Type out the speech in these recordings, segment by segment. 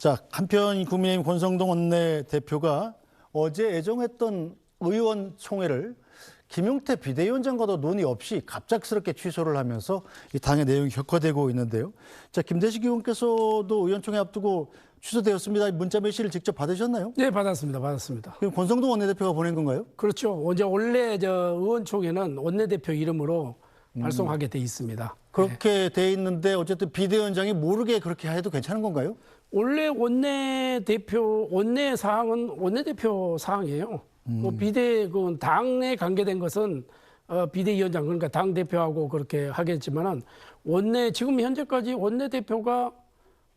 자, 한편 국민의힘 권성동 원내대표가 어제 예정했던 의원총회를 김용태 비대위원장과도 논의 없이 갑작스럽게 취소를 하면서 이 당의 내용이 격화되고 있는데요. 자, 김대식 의원께서도 의원총회 앞두고 취소되었습니다. 문자 메시지를 직접 받으셨나요? 네, 받았습니다. 그럼 권성동 원내대표가 보낸 건가요? 그렇죠. 원래 의원총회는 원내대표 이름으로 발송하게 돼 있습니다. 그렇게 돼 있는데 어쨌든 비대위원장이 모르게 그렇게 해도 괜찮은 건가요? 원래 원내 사항은 원내대표 사항이에요. 그 당에 관계된 것은 비대위원장, 그러니까 당 대표하고 그렇게 하겠지만은 지금 현재까지 원내대표가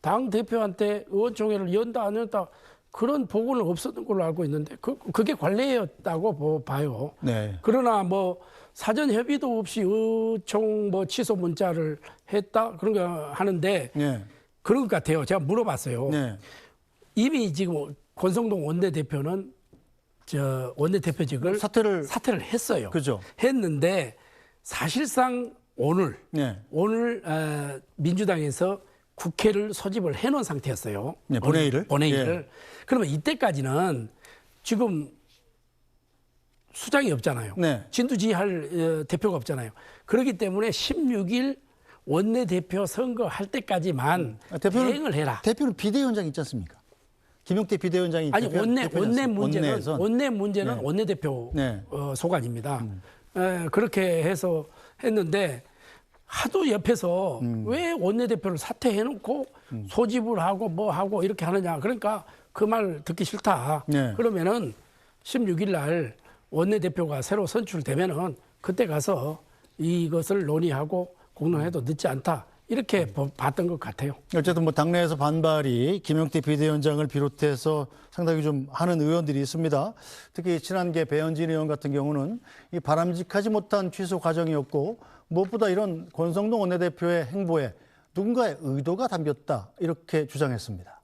당 대표한테 의원총회를 연다 안 연다 그런 보고는 없었던 걸로 알고 있는데 그게 관례였다고 봐요. 네. 그러나 사전 협의도 없이 의총 취소 문자를 했다 그런 거 하는데 네. 그런 것 같아요. 제가 물어봤어요. 네. 이미 지금 권성동 원내대표는 원내대표직을 사퇴를 했어요. 그죠. 했는데 사실상 오늘 민주당에서 국회를 소집을 해놓은 상태였어요. 네, 본회의를. 예. 그러면 이때까지는 지금 수장이 없잖아요. 네. 진두지휘할 대표가 없잖아요. 그렇기 때문에 16일 원내대표 선거할 때까지만 대행을 해라. 대표는 비대위원장 있지 않습니까? 김용태 비대위원장이 아니 원내 문제는 네. 원내대표 네. 소관입니다. 그렇게 해서 했는데 하도 옆에서 왜 원내대표를 사퇴해놓고 소집을 하고 이렇게 하느냐. 그러니까 그 말 듣기 싫다. 네. 그러면은 16일 날 원내대표가 새로 선출되면은 그때 가서 이것을 논의하고 공론해도 늦지 않다. 이렇게 봤던 것 같아요. 어쨌든 당내에서 반발이 김용태 비대위원장을 비롯해서 상당히 좀 하는 의원들이 있습니다. 특히 친한계 배현진 의원 같은 경우는 이 바람직하지 못한 취소 과정이었고 무엇보다 이런 권성동 원내대표의 행보에 누군가의 의도가 담겼다 이렇게 주장했습니다.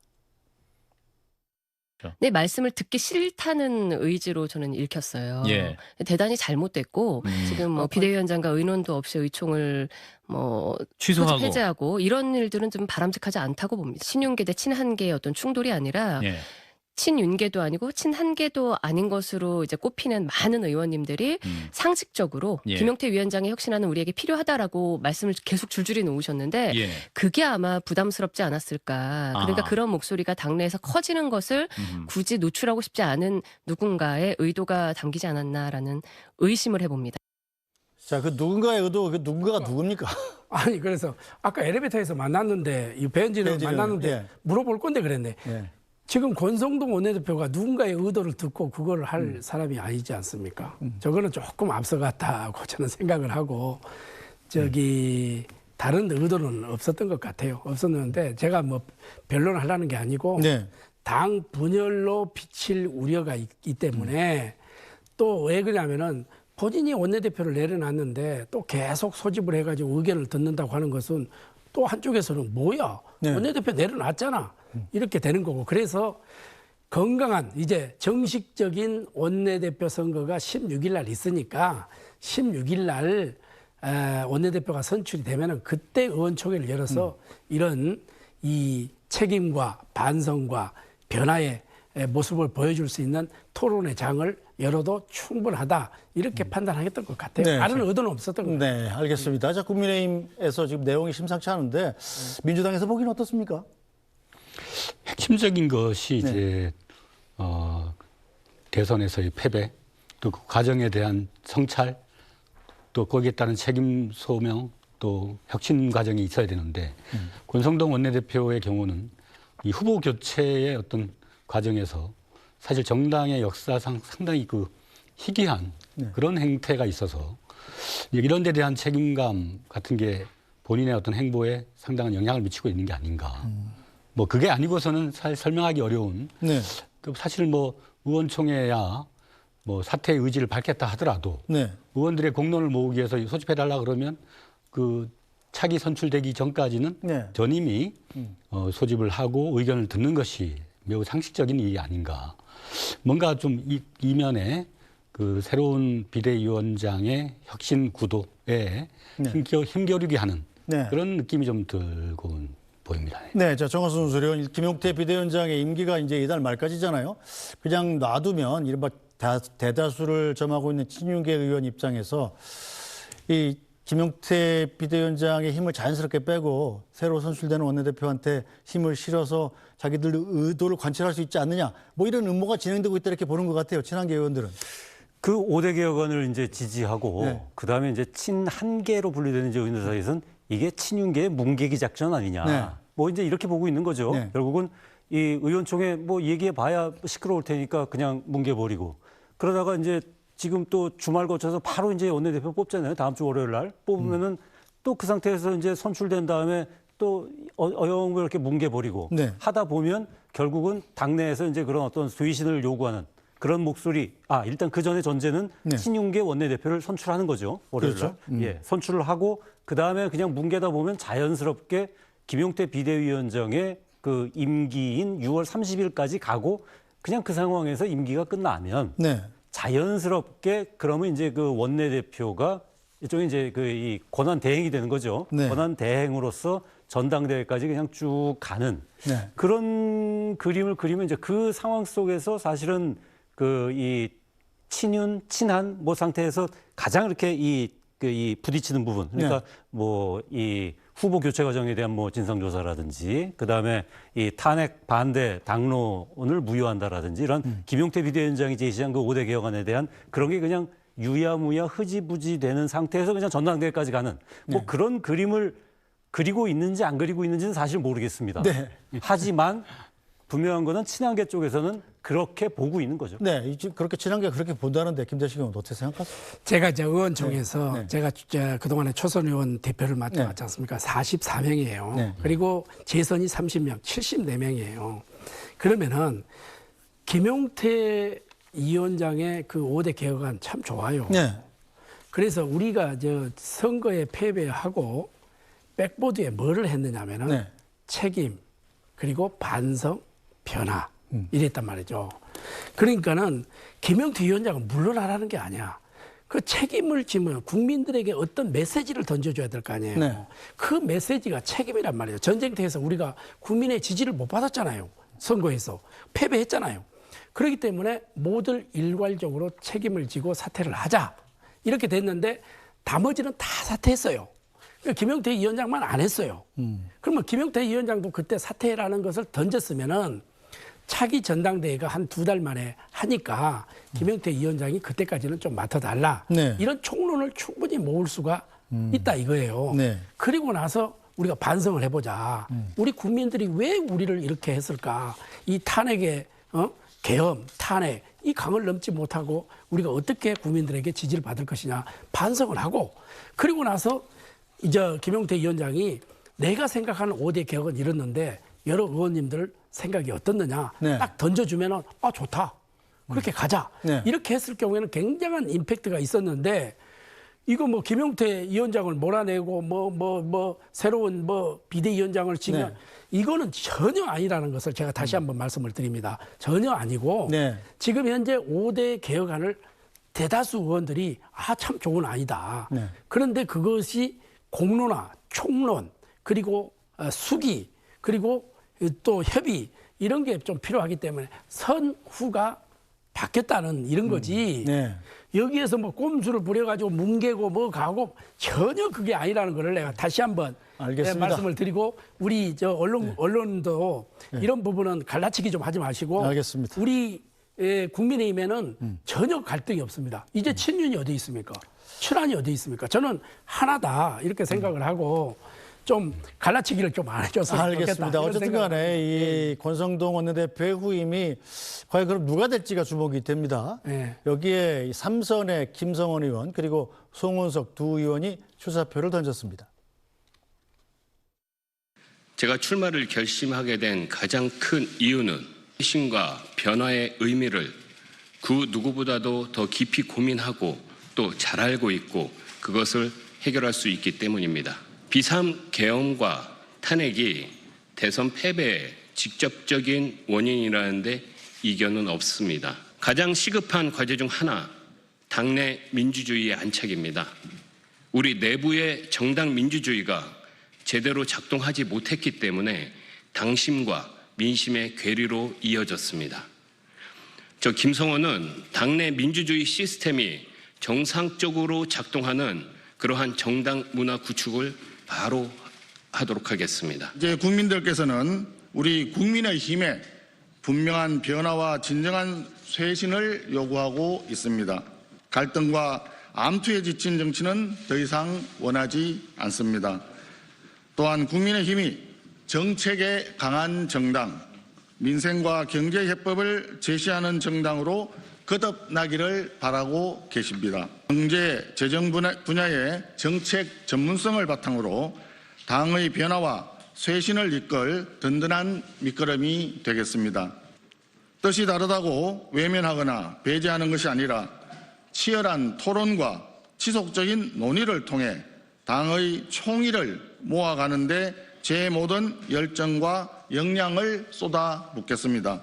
네, 말씀을 듣기 싫다는 의지로 저는 읽혔어요. 예. 대단히 잘못됐고 지금 비대위원장과 의논도 없이 의총을 취소하고 해제하고 이런 일들은 좀 바람직하지 않다고 봅니다. 친윤계 대 친한계의 어떤 충돌이 아니라 예. 친윤계도 아니고 친한계도 아닌 것으로 이제 꼽히는 많은 의원님들이 상식적으로 예. 김용태 위원장의 혁신안은 우리에게 필요하다라고 말씀을 계속 줄줄이 놓으셨는데 예. 그게 아마 부담스럽지 않았을까. 그러니까 그런 목소리가 당내에서 커지는 것을 굳이 노출하고 싶지 않은 누군가의 의도가 담기지 않았나라는 의심을 해봅니다. 자, 그 누군가의 의도, 그 누군가가 누굽니까? 아니 그래서 아까 엘리베이터에서 만났는데 이 배현진을 만났는데 예. 물어볼 건데 그랬네. 예. 지금 권성동 원내대표가 누군가의 의도를 듣고 그걸 할 사람이 아니지 않습니까? 저거는 조금 앞서갔다고 저는 생각을 하고 다른 의도는 없었던 것 같아요. 없었는데 제가 변론을 하려는 게 아니고 네. 당 분열로 비칠 우려가 있기 때문에 또 왜 그러냐면은 본인이 원내대표를 내려놨는데 또 계속 소집을 해가지고 의견을 듣는다고 하는 것은 또 한쪽에서는 뭐야? 네. 원내대표 내려놨잖아. 이렇게 되는 거고. 그래서 건강한 이제 정식적인 원내대표 선거가 16일 날 있으니까 16일 날 원내대표가 선출이 되면은 그때 의원총회를 열어서 이런 이 책임과 반성과 변화의 모습을 보여줄 수 있는 토론의 장을 열어도 충분하다 이렇게 판단하겠던 것 같아요. 네. 다른 의도는 없었던 것 같아요. 네, 알겠습니다. 자, 국민의힘에서 지금 내용이 심상치 않은데 민주당에서 보기는 어떻습니까? 핵심적인 것이 이제 대선에서의 패배, 또 그 과정에 대한 성찰, 또 거기에 따른 책임 소명, 또 혁신 과정이 있어야 되는데 권성동 원내대표의 경우는 이 후보 교체의 어떤 과정에서 사실 정당의 역사상 상당히 그 희귀한 그런 행태가 있어서 이런 데 대한 책임감 같은 게 본인의 어떤 행보에 상당한 영향을 미치고 있는 게 아닌가. 그게 아니고서는 사실 설명하기 어려운. 네. 사실 의원총회야 사퇴의 의지를 밝혔다 하더라도 네. 의원들의 공론을 모으기 위해서 소집해달라 그러면 그 차기 선출되기 전까지는 네. 전임이 소집을 하고 의견을 듣는 것이 매우 상식적인 일이 아닌가. 뭔가 좀 이면에 그 새로운 비대위원장의 혁신 구도에 힘겨루게 하는 그런 느낌이 좀 들고 보입니다. 보입니다. 네, 자 정화순 소리원 김용태 비대위원장의 임기가 이제 이달 말까지잖아요. 그냥 놔두면 이른바 대다수를 점하고 있는 친윤계 의원 입장에서 이 김용태 비대위원장의 힘을 자연스럽게 빼고 새로 선출되는 원내대표한테 힘을 실어서 자기들 의도를 관철할 수 있지 않느냐, 뭐 이런 음모가 진행되고 있다 이렇게 보는 것 같아요. 친한계 의원들은. 그 5대 개혁안을 이제 지지하고 네. 그다음에 이제 친한계로 분류되는 이제 의원들 사이에서는 이게 친윤계의 뭉개기 작전 아니냐. 네. 뭐 이제 이렇게 보고 있는 거죠. 네. 결국은 이 의원총회 뭐 얘기해 봐야 시끄러울 테니까 그냥 뭉개버리고 그러다가 이제 지금 또 주말 거쳐서 바로 이제 원내대표 뽑잖아요. 다음 주 월요일 날 뽑으면은 또 그 상태에서 이제 선출된 다음에 또 어영을 이렇게 뭉개버리고 네. 하다 보면 결국은 당내에서 이제 그런 어떤 쇄신을 요구하는 그런 목소리. 일단 그 전에 전제는 네. 친윤계 원내대표를 선출하는 거죠. 월요일 날. 그렇죠. 예, 선출을 하고 그 다음에 그냥 뭉개다 보면 자연스럽게 김용태 비대위원장의 그 임기인 6월 30일까지 가고 그냥 그 상황에서 임기가 끝나면 네. 자연스럽게 그러면 이제 그 원내대표가 이쪽에 이제 그 이 권한 대행이 되는 거죠. 네. 권한 대행으로서 전당대회까지 그냥 쭉 가는 네. 그런 그림을 그리면 이제 그 상황 속에서 사실은 그 이 친윤 친한 뭐 상태에서 가장 이렇게 이 부딪히는 부분 그러니까 네. 뭐 이 후보 교체 과정에 대한 뭐 진상조사라든지 그다음에 이 탄핵 반대 당론을 무효한다라든지 이런 김용태 비대위원장이 제시한 그 5대 개혁안에 대한 그런 게 그냥 유야무야 흐지부지 되는 상태에서 그냥 전당대회까지 가는 뭐 네. 그런 그림을 그리고 있는지 안 그리고 있는지는 사실 모르겠습니다. 네. 하지만 분명한 거는 친한계 쪽에서는 그렇게 보고 있는 거죠. 네, 그렇게 친한계 그렇게 본다는데 김대식 의원 어떻게 생각하세요? 제가 이제 의원총회에서 네. 제가 그동안에 초선 의원 대표를 네. 맡아왔지 않습니까? 44명이에요. 네. 그리고 재선이 30명, 74명이에요. 그러면은 김용태 위원장의 그 5대 개혁안 참 좋아요. 네. 그래서 우리가 선거에 패배하고 백보드에 뭐를 했느냐면은 네. 책임 그리고 반성 변화 이랬단 말이죠. 그러니까는 김용태 위원장은 물러나라는 게 아니야. 그 책임을 지면 국민들에게 어떤 메시지를 던져줘야 될 거 아니에요. 네. 그 메시지가 책임이란 말이에요. 전쟁터에서 우리가 국민의 지지를 못 받았잖아요. 선거에서 패배했잖아요. 그렇기 때문에 모두 일괄적으로 책임을 지고 사퇴를 하자. 이렇게 됐는데 나머지는 다 사퇴했어요. 김용태 위원장만 안 했어요. 그러면 김용태 위원장도 그때 사퇴라는 것을 던졌으면은 차기 전당대회가 한 2달 만에 하니까 김용태 위원장이 그때까지는 좀 맡아달라. 네. 이런 총론을 충분히 모을 수가 있다 이거예요. 네. 그리고 나서 우리가 반성을 해보자. 우리 국민들이 왜 우리를 이렇게 했을까? 이 탄핵의 계엄, 탄핵, 이 강을 넘지 못하고 우리가 어떻게 국민들에게 지지를 받을 것이냐 반성을 하고 그리고 나서 이제 김용태 위원장이 내가 생각하는 5대 개혁은 이렇는데 여러 의원님들 생각이 어떻느냐 네. 딱 던져주면은 좋다 그렇게 가자 네. 이렇게 했을 경우에는 굉장한 임팩트가 있었는데 이거 뭐 김용태 위원장을 몰아내고 새로운 비대위원장을 지금 네. 이거는 전혀 아니라는 것을 제가 다시 한번 말씀을 드립니다. 전혀 아니고 네. 지금 현재 5대 개혁안을 대다수 의원들이 참 좋은 아니다. 네. 그런데 그것이 공론화, 총론, 그리고 수기, 그리고 또 협의 이런 게 좀 필요하기 때문에 선후가 바뀌었다는 이런 거지. 네. 여기에서 꼼수를 부려가지고 뭉개고 가고 전혀 그게 아니라는 걸 내가 다시 한번 알겠습니다. 말씀을 드리고 우리 언론도 이런 부분은 갈라치기 좀 하지 마시고 알겠습니다. 우리 국민의힘에는 전혀 갈등이 없습니다. 이제 친윤이 어디 있습니까? 친한이 어디 있습니까? 저는 하나다 이렇게 생각을 하고 좀 갈라치기를 좀 안 해줬으면 알겠습니다. 좋겠다. 어쨌든 간에 이 권성동 원내대표의 후임이 과연 그럼 누가 될지가 주목이 됩니다. 네. 여기에 3선의 김성원 의원 그리고 송원석 두 의원이 출사표를 던졌습니다. 제가 출마를 결심하게 된 가장 큰 이유는 쇄신과 변화의 의미를 그 누구보다도 더 깊이 고민하고 또 잘 알고 있고 그것을 해결할 수 있기 때문입니다. 비삼 계엄과 탄핵이 대선 패배의 직접적인 원인이라는데 이견은 없습니다. 가장 시급한 과제 중 하나, 당내 민주주의의 안착입니다. 우리 내부의 정당 민주주의가 제대로 작동하지 못했기 때문에 당심과 민심의 괴리로 이어졌습니다. 저 김성원은 당내 민주주의 시스템이 정상적으로 작동하는 그러한 정당 문화 구축을 바로 하도록 하겠습니다. 이제 국민들께서는 우리 국민의힘에 분명한 변화와 진정한 쇄신을 요구하고 있습니다. 갈등과 암투에 지친 정치는 더 이상 원하지 않습니다. 또한 국민의힘이 정책에 강한 정당, 민생과 경제해법을 제시하는 정당으로 거듭나기를 바라고 계십니다. 경제, 재정 분야의 정책 전문성을 바탕으로 당의 변화와 쇄신을 이끌 든든한 밑거름이 되겠습니다. 뜻이 다르다고 외면하거나 배제하는 것이 아니라 치열한 토론과 지속적인 논의를 통해 당의 총의를 모아가는 데 제 모든 열정과 역량을 쏟아붓겠습니다.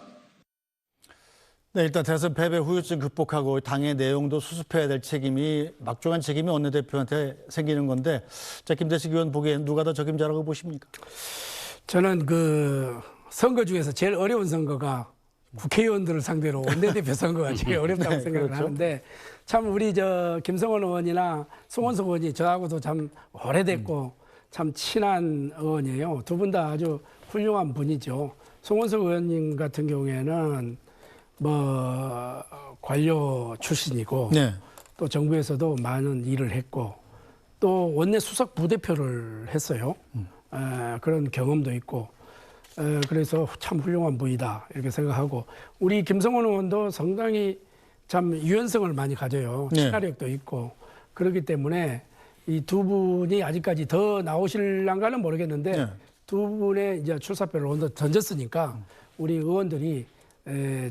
네, 일단 대선 패배 후유증 극복하고 당의 내용도 수습해야 될 책임이 막중한 책임이 원내대표한테 생기는 건데, 자, 김대식 의원 보기엔 누가 더 적임자라고 보십니까? 저는 그 선거 중에서 제일 어려운 선거가 국회의원들을 상대로 원내대표 선거가 제일 어렵다고 네, 생각을 그렇죠. 하는데, 참 우리 저 김성원 의원이나 송원석 의원이 저하고도 참 오래됐고 참 친한 의원이에요. 두 분 다 아주 훌륭한 분이죠. 송원석 의원님 같은 경우에는 뭐 관료 출신이고 네. 또 정부에서도 많은 일을 했고 또 원내 수석 부대표를 했어요. 그런 경험도 있고 그래서 참 훌륭한 분이다 이렇게 생각하고, 우리 김성원 의원도 상당히 참 유연성을 많이 가져요. 네. 친화력도 있고 그렇기 때문에 이 두 분이 아직까지 더 나오실란가는 모르겠는데 네. 두 분의 이제 출사표를 먼저 던졌으니까 우리 의원들이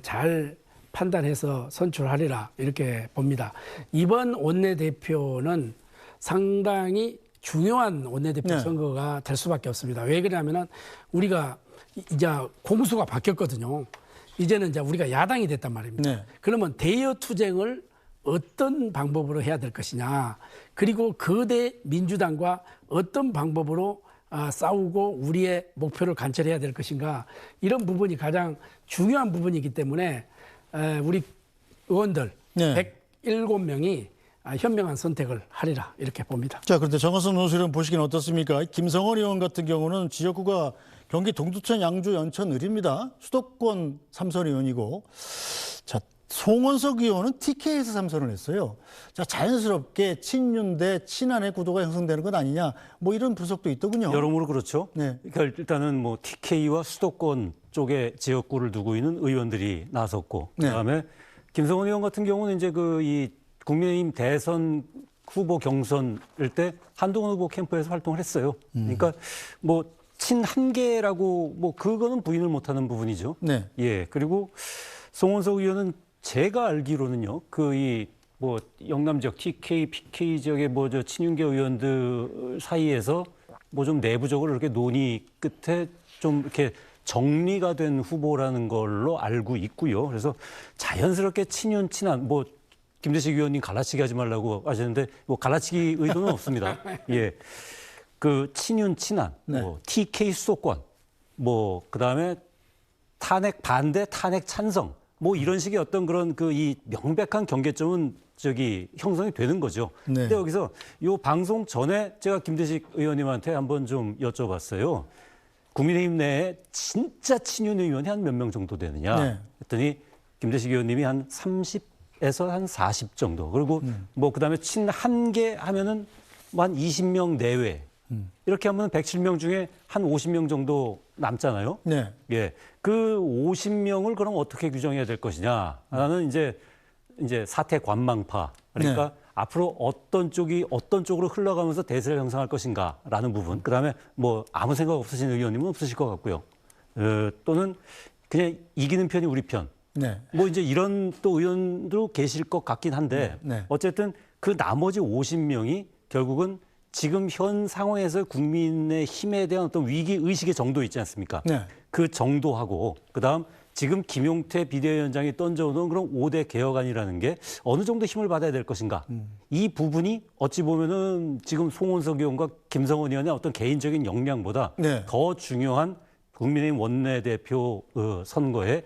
잘 판단해서 선출하리라 이렇게 봅니다. 이번 원내대표는 상당히 중요한 원내대표 네. 선거가 될 수밖에 없습니다. 왜 그러냐면은 우리가 이제 공수가 바뀌었거든요. 이제는 이제 우리가 야당이 됐단 말입니다. 네. 그러면 대여 투쟁을 어떤 방법으로 해야 될 것이냐, 그리고 거대 민주당과 어떤 방법으로 싸우고 우리의 목표를 관철해야 될 것인가, 이런 부분이 가장 중요한 부분이기 때문에 우리 의원들 네. 107명이 현명한 선택을 하리라 이렇게 봅니다. 자, 그런데 정화선 논술위원 보시기는 어떻습니까? 김성원 의원 같은 경우는 지역구가 경기 동두천, 양주, 연천, 을입니다. 수도권 3선 의원이고, 자, 송원석 의원은 TK에서 3선을 했어요. 자, 자연스럽게 친윤 대 친한의 구도가 형성되는 것 아니냐, 뭐 이런 분석도 있더군요. 여러모로 그렇죠. 네. 그러니까 일단은 뭐 TK와 수도권 쪽에 지역구를 두고 있는 의원들이 나섰고, 네. 그다음에 김성원 의원 같은 경우는 이제 그 이 국민의힘 대선 후보 경선일 때 한동훈 후보 캠프에서 활동을 했어요. 그러니까 뭐 친한계라고 뭐 그거는 부인을 못하는 부분이죠. 네. 예. 그리고 송원석 의원은 제가 알기로는요, 그 이 뭐 영남 지역 TK, PK 지역의 뭐 저 친윤계 의원들 사이에서 뭐 좀 내부적으로 이렇게 논의 끝에 좀 이렇게 정리가 된 후보라는 걸로 알고 있고요. 그래서 자연스럽게 친윤 친한 뭐 김대식 의원님 갈라치기 하지 말라고 하셨는데 뭐 갈라치기 의도는 없습니다. 예. 그 친윤 친한 네. 뭐 TK 수도권 뭐 그다음에 탄핵 반대 탄핵 찬성 뭐 이런 식의 어떤 그런 그 이 명백한 경계점은 저기 형성이 되는 거죠. 네. 근데 여기서 요 방송 전에 제가 김대식 의원님한테 한번 좀 여쭤봤어요. 국민의힘 내에 진짜 친윤 의원이 한 몇 명 정도 되느냐 네. 했더니 김대식 의원님이 한 30에서 한 40 정도. 그리고 뭐 그다음에 친한계 하면은 뭐 한 20명 내외. 이렇게 하면 107명 중에 한 50명 정도 남잖아요. 네. 예. 그 50명을 그럼 어떻게 규정해야 될 것이냐. 나는 이제 사태 관망파. 그러니까 네. 앞으로 어떤 쪽이 어떤 쪽으로 흘러가면서 대세를 형성할 것인가라는 부분. 그다음에 뭐 아무 생각 없으신 의원님은 없으실 것 같고요. 또는 그냥 이기는 편이 우리 편. 네. 뭐 이제 이런 또 의원도 계실 것 같긴 한데 네. 어쨌든 그 나머지 50명이 결국은 지금 현 상황에서 국민의 힘에 대한 어떤 위기 의식의 정도 있지 않습니까? 네. 그 그 정도하고 그다음 지금 김용태 비대위원장이 던져오는 그런 5대 개혁안이라는 게 어느 정도 힘을 받아야 될 것인가. 이 부분이 어찌 보면은 지금 송원석 의원과 김성원 의원의 어떤 개인적인 역량보다 네. 더 중요한 국민의힘 원내대표 선거의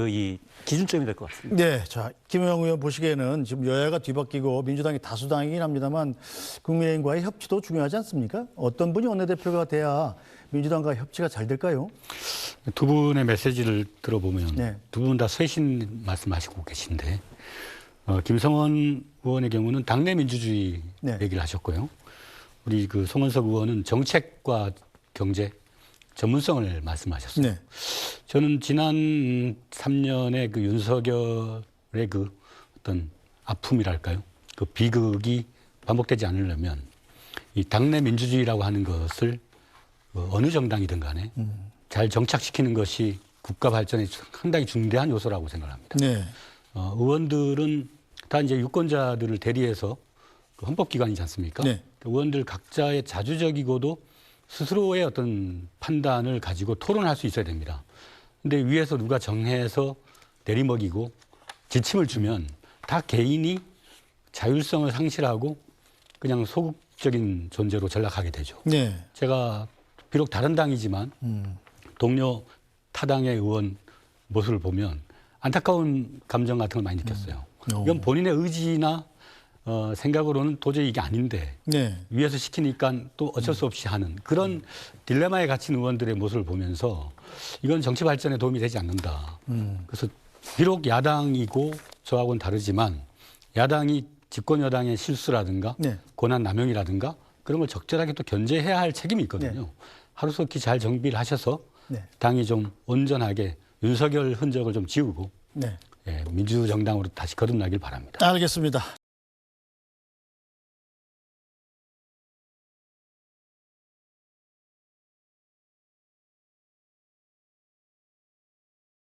이 기준점이 될 것 같습니다. 네, 자 김영우 의원 보시기에는 지금 여야가 뒤바뀌고 민주당이 다수당이긴 합니다만 국민의힘과의 협치도 중요하지 않습니까? 어떤 분이 원내대표가 돼야 민주당과 협치가 잘 될까요? 두 분의 메시지를 들어보면 네. 두 분 다 쇄신 말씀하시고 계신데 김성원 의원의 경우는 당내 민주주의 네. 얘기를 하셨고요. 우리 그 송원석 의원은 정책과 경제 전문성을 말씀하셨어요. 네. 저는 지난 3년의 그 윤석열의 그 어떤 아픔이랄까요? 그 비극이 반복되지 않으려면 이 당내 민주주의라고 하는 것을 어느 정당이든 간에 잘 정착시키는 것이 국가 발전에 상당히 중대한 요소라고 생각합니다. 네. 의원들은 다 이제 유권자들을 대리해서 그 헌법기관이지 않습니까? 네. 의원들 각자의 자주적이고도 스스로의 어떤 판단을 가지고 토론할 수 있어야 됩니다. 근데 위에서 누가 정해서 내리먹이고 지침을 주면 다 개인이 자율성을 상실하고 그냥 소극적인 존재로 전락하게 되죠. 네. 제가 비록 다른 당이지만 동료 타당의 의원 모습을 보면 안타까운 감정 같은 걸 많이 느꼈어요. 이건 본인의 의지나 생각으로는 도저히 이게 아닌데 네. 위에서 시키니까 또 어쩔 수 없이 하는 그런 딜레마에 갇힌 의원들의 모습을 보면서 이건 정치 발전에 도움이 되지 않는다. 그래서 비록 야당이고 저하고는 다르지만 야당이 집권 여당의 실수라든가 네. 권한 남용이라든가 그런 걸 적절하게 또 견제해야 할 책임이 있거든요. 네. 하루속히 잘 정비를 하셔서 네. 당이 좀 온전하게 윤석열 흔적을 좀 지우고 네. 민주정당으로 다시 거듭나길 바랍니다. 알겠습니다.